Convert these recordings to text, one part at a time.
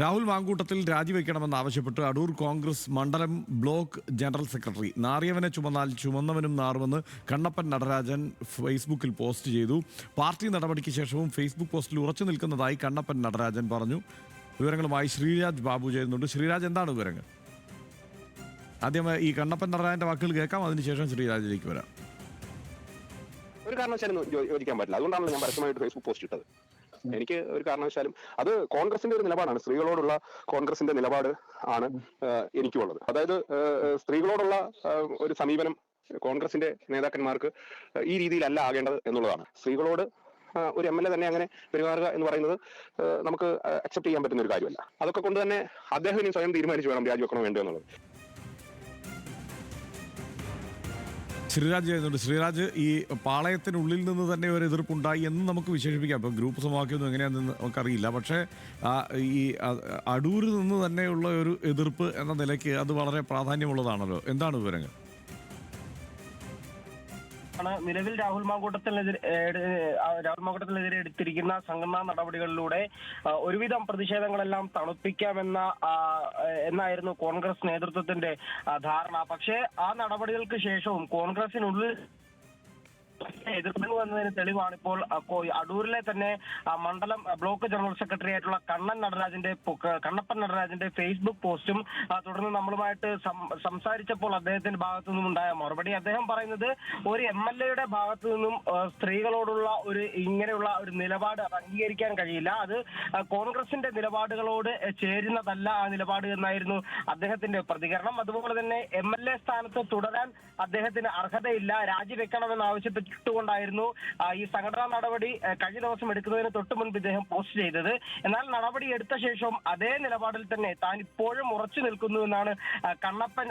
രാഹുൽ മാങ്കൂട്ടത്തിൽ രാജിവെക്കണമെന്നാവശ്യപ്പെട്ട് അടൂർ കോൺഗ്രസ് മണ്ഡലം block general secretary നാറിയവനെ ചുമന്നാൽ ചുമന്നവനും നാറുമെന്ന് കണ്ണപ്പൻ നടരാജൻ ഫേസ്ബുക്കിൽ പോസ്റ്റ് ചെയ്തു. പാർട്ടി നടപടിക്ക് ശേഷവും ഫേസ്ബുക്ക് പോസ്റ്റിൽ ഉറച്ചു നിൽക്കുന്നതായി കണ്ണപ്പൻ നടരാജൻ പറഞ്ഞു. വിവരങ്ങളുമായി ശ്രീരാജ് ബാബു ചേരുന്നുണ്ട്. ശ്രീരാജ്, എന്താണ് വിവരങ്ങൾ? ആദ്യം ഈ കണ്ണപ്പൻ നടരാജന്റെ വാക്കുകൾ കേൾക്കാം, അതിനുശേഷം ശ്രീരാജിലേക്ക് വരാം. ഒരു കാരണവശാലും യോജിക്കാൻ പറ്റില്ല. അതുകൊണ്ടാണല്ലോ ഞാൻ പരസ്യമായിട്ട് ഫേസ്ബുക്ക് പോസ്റ്റ് ഇട്ടത്. എനിക്ക് ഒരു കാരണവശാലും അത് കോൺഗ്രസിന്റെ ഒരു നിലപാടാണ്, സ്ത്രീകളോടുള്ള കോൺഗ്രസിന്റെ നിലപാട് ആണ് എനിക്കുള്ളത്. അതായത് സ്ത്രീകളോടുള്ള ഒരു സമീപനം കോൺഗ്രസിന്റെ നേതാക്കന്മാർക്ക് ഈ രീതിയിലല്ല ആകേണ്ടത് എന്നുള്ളതാണ്. സ്ത്രീകളോട് ഒരു MLA തന്നെ അങ്ങനെ പെരുമാറുക എന്ന് പറയുന്നത് നമുക്ക് അക്സെപ്റ്റ് ചെയ്യാൻ പറ്റുന്ന ഒരു കാര്യമല്ല. അതൊക്കെ കൊണ്ട് തന്നെ അദ്ദേഹം ഇനി സ്വയം തീരുമാനിച്ചു വേണം രാജിവെക്കണോ വേണ്ടോ എന്നുള്ളത്. ശ്രീരാജ് ചെയ്യുന്നുണ്ട്. ശ്രീരാജ്, ഈ പാളയത്തിനുള്ളിൽ നിന്ന് തന്നെ ഒരു എതിർപ്പുണ്ടായി എന്ന് നമുക്ക് വിശേഷിപ്പിക്കാം. ഇപ്പം ഗ്രൂപ്പ് സമവാക്യമൊന്നും എങ്ങനെയാണെന്ന് നമുക്കറിയില്ല. പക്ഷേ ഈ അടൂരിൽ നിന്ന് തന്നെയുള്ള ഒരു എതിർപ്പ് എന്ന നിലയ്ക്ക് അത് വളരെ പ്രാധാന്യമുള്ളതാണല്ലോ. എന്താണ് വിവരങ്ങൾ? നിലവിൽ രാഹുൽ മാങ്കൂട്ടത്തിനെതിരെ എടുത്തിരിക്കുന്ന സംഘടനാ നടപടികളിലൂടെ ഒരുവിധം പ്രതിഷേധങ്ങളെല്ലാം എന്നായിരുന്നു കോൺഗ്രസ് നേതൃത്വത്തിന്റെ ധാരണ. പക്ഷേ ആ നടപടികൾക്ക് ശേഷവും കോൺഗ്രസിനുള്ളിൽ എതിർപ്പ് വന്നതിന് തെളിവാണ് ഇപ്പോൾ അടൂരിലെ തന്നെ മണ്ഡലം ബ്ലോക്ക് ജനറൽ സെക്രട്ടറി ആയിട്ടുള്ള കണ്ണപ്പൻ നടരാജന്റെ ഫേസ്ബുക്ക് പോസ്റ്റും തുടർന്ന് നമ്മളുമായിട്ട് സംസാരിച്ചപ്പോൾ അദ്ദേഹത്തിന്റെ ഭാഗത്തു നിന്നും ഉണ്ടായ മറുപടി. അദ്ദേഹം പറയുന്നത് ഒരു MLAയുടെ ഭാഗത്തു നിന്നും സ്ത്രീകളോടുള്ള ഇങ്ങനെയുള്ള ഒരു നിലപാട് അംഗീകരിക്കാൻ കഴിയില്ല. അത് കോൺഗ്രസിന്റെ നിലപാടുകളോട് ചേരുന്നതല്ല ആ നിലപാട് എന്നായിരുന്നു അദ്ദേഹത്തിന്റെ പ്രതികരണം. അതുപോലെ തന്നെ MLA സ്ഥാനത്ത് തുടരാൻ അദ്ദേഹത്തിന് അർഹതയില്ല, രാജിവെക്കണമെന്ന് ആവശ്യപ്പെട്ടുകൊണ്ടായിരുന്നു ഈ സംഘടനാ നടപടി കഴിഞ്ഞ ദിവസം എടുക്കുന്നതിന് തൊട്ട് മുൻപ് ഇദ്ദേഹം പോസ്റ്റ് ചെയ്തത്. എന്നാൽ നടപടി എടുത്ത ശേഷം അതേ നിലപാടിൽ തന്നെ താൻ ഇപ്പോഴും ഉറച്ചു നിൽക്കുന്നു എന്നാണ് കണ്ണപ്പൻ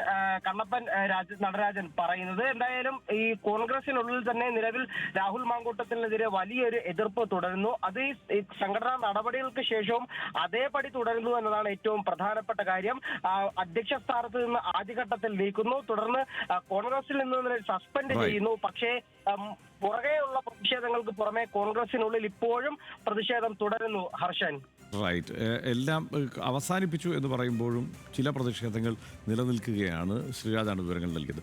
നടരാജൻ പറയുന്നത്. എന്തായാലും ഈ കോൺഗ്രസിനുള്ളിൽ തന്നെ നിലവിൽ രാഹുൽ മാങ്കൂട്ടത്തിനെതിരെ വലിയൊരു എതിർപ്പ് തുടരുന്നു. അത് ഈ സംഘടനാ നടപടികൾക്ക് ശേഷവും അതേപടി തുടരുന്നു എന്നതാണ് ഏറ്റവും പ്രധാനപ്പെട്ട കാര്യം. അധ്യക്ഷ സ്ഥാനത്ത് നിന്ന് ആദ്യഘട്ടത്തിൽ നീക്കുന്നു, തുടർന്ന് കോൺഗ്രസിൽ നിന്ന് സസ്പെൻഡ് ചെയ്യുന്നു. പക്ഷേ പുറകെയുള്ള പ്രതിഷേധങ്ങൾക്ക് പുറമെ കോൺഗ്രസിനുള്ളിൽ ഇപ്പോഴും പ്രതിഷേധം തുടരുന്നു. ഹർഷൻ, റൈറ്റ്. എല്ലാം അവസാനിപ്പിച്ചു എന്ന് പറയുമ്പോഴും ചില പ്രതിഷേധങ്ങൾ നിലനിൽക്കുകയാണ്. ശ്രീരാജാണ് വിവരങ്ങൾ നൽകിയത്.